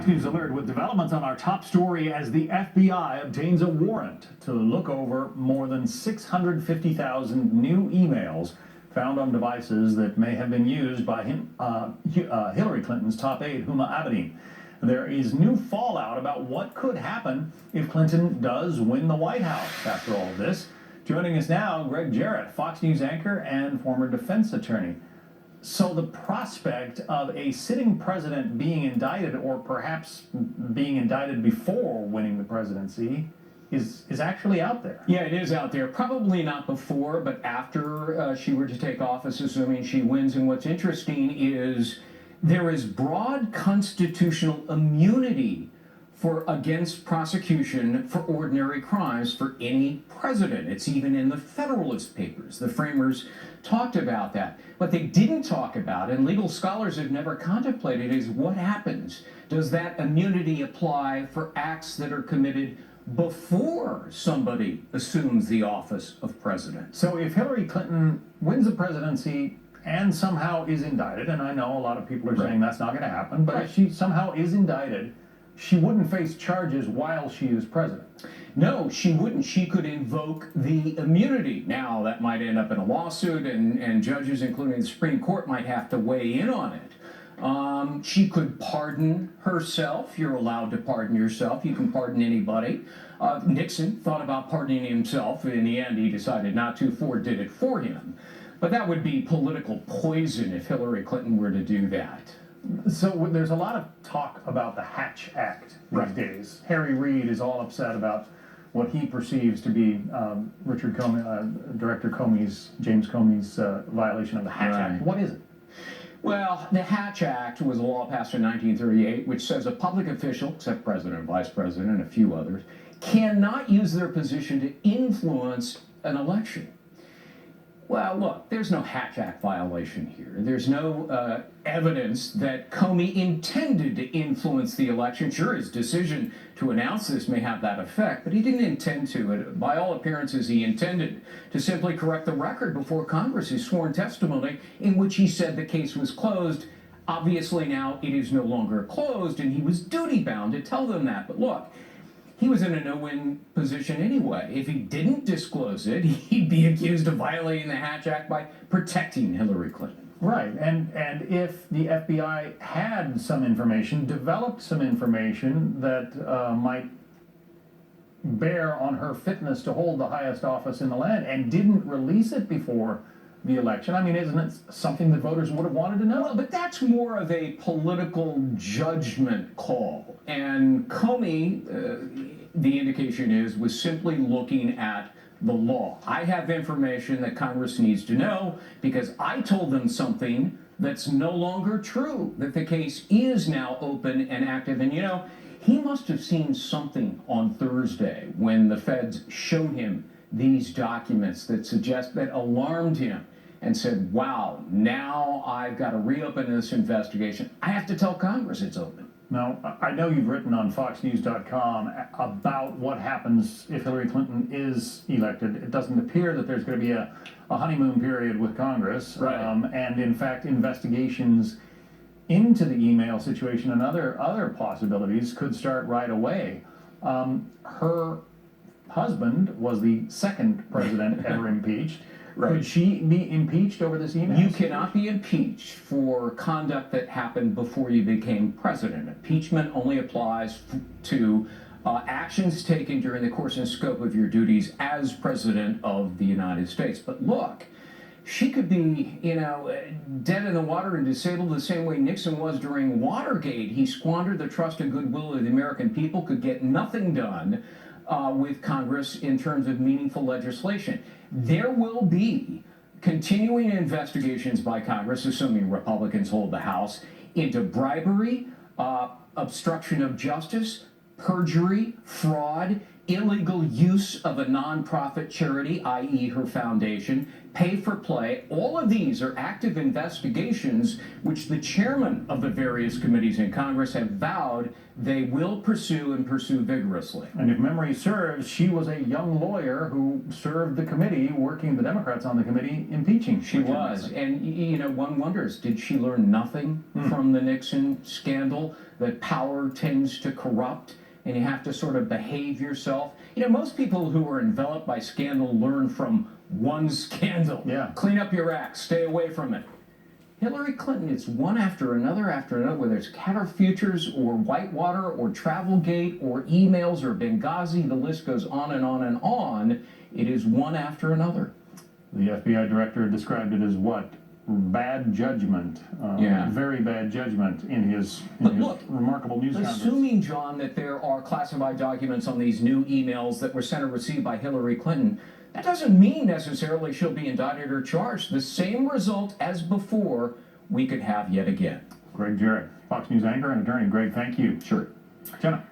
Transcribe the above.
News Alert with developments on our top story as the FBI obtains a warrant to look over more than 650,000 new emails found on devices that may have been used by Hillary Clinton's top aide, Huma Abedin. There is new fallout about what could happen if Clinton does win the White House after all of this. Joining us now, Greg Jarrett, Fox News anchor and former defense attorney. So the prospect of a sitting president being indicted, or perhaps being indicted before winning the presidency, is actually out there. Yeah, it is out there. Probably not before, but after she were to take office, assuming she wins. And what's interesting is there is broad constitutional immunity against prosecution for ordinary crimes for any president. It's even in the Federalist Papers. The framers talked about that. What they didn't talk about, and legal scholars have never contemplated, is what happens. Does that immunity apply for acts that are committed before somebody assumes the office of president? So if Hillary Clinton wins the presidency and somehow is indicted, and I know a lot of people are saying that's not going to happen, but if she somehow is indicted, she wouldn't face charges while she is president. No, she wouldn't. She could invoke the immunity. Now, that might end up in a lawsuit, and judges, including the Supreme Court, might have to weigh in on it. She could pardon herself. You're allowed to pardon yourself. You can pardon anybody. Nixon thought about pardoning himself. In the end, he decided not to. Ford did it for him. But that would be political poison if Hillary Clinton were to do that. So there's a lot of talk about the Hatch Act these days. Harry Reid is all upset about what he perceives to be Richard Comey, Director Comey's, James Comey's violation of the Hatch Act. What is it? Well, the Hatch Act was a law passed in 1938, which says a public official, except president, vice president, and a few others, cannot use their position to influence an election. Well, look, there's no Hatch Act violation here. There's no evidence that Comey intended to influence the election. Sure, his decision to announce this may have that effect, but he didn't intend to. By all appearances, he intended to simply correct the record before Congress, his sworn testimony, in which he said the case was closed. Obviously, now it is no longer closed, and he was duty-bound to tell them that. But look, he was in a no-win position anyway. If he didn't disclose it, he'd be accused of violating the Hatch Act by protecting Hillary Clinton. Right, and if the FBI had some information, developed some information that might bear on her fitness to hold the highest office in the land, and didn't release it before the election, I mean, isn't it something that voters would have wanted to know? Well, but that's more of a political judgment call. And Comey, the indication is, was simply looking at the law. I have information that Congress needs to know because I told them something that's no longer true, that the case is now open and active. And, you know, he must have seen something on Thursday when the feds showed him these documents that alarmed him and said, wow, now I've got to reopen this investigation. I have to tell Congress it's open. Now, I know you've written on FoxNews.com about what happens if Hillary Clinton is elected. It doesn't appear that there's going to be a honeymoon period with Congress. Right. And in fact, investigations into the email situation and other possibilities could start right away. Her husband was the second president ever impeached. Right. Could she be impeached over this email? You cannot be impeached for conduct that happened before you became president. Impeachment only applies to actions taken during the course and scope of your duties as president of the United States. But look, she could be, dead in the water and disabled the same way Nixon was during Watergate. He squandered the trust and goodwill of the American people, could get nothing done with Congress in terms of meaningful legislation. There will be continuing investigations by Congress, assuming Republicans hold the House, into bribery, obstruction of justice, perjury, fraud, illegal use of a nonprofit charity, i.e. her foundation, pay for play. All of these are active investigations which the chairman of the various committees in Congress have vowed they will pursue and pursue vigorously. And if memory serves, she was a young lawyer who served the committee, working the Democrats on the committee, impeaching. She was. And, you know, one wonders, did she learn nothing from the Nixon scandal? That power tends to corrupt and you have to sort of behave yourself. You know, most people who are enveloped by scandal learn from one scandal. Yeah. Clean up your act, stay away from it. Hillary Clinton, it's one after another, whether it's Qatar Futures or Whitewater or Travelgate or emails or Benghazi, the list goes on and on and on. It is one after another. The FBI director described it as what? Bad judgment. Very bad judgment in his remarkable news conference. Assuming, John, that there are classified documents on these new emails that were sent or received by Hillary Clinton, that doesn't mean necessarily she'll be indicted or charged. The same result as before we could have yet again. Greg Jarrett, Fox News anchor and attorney. Greg, thank you. Sure. Jenna.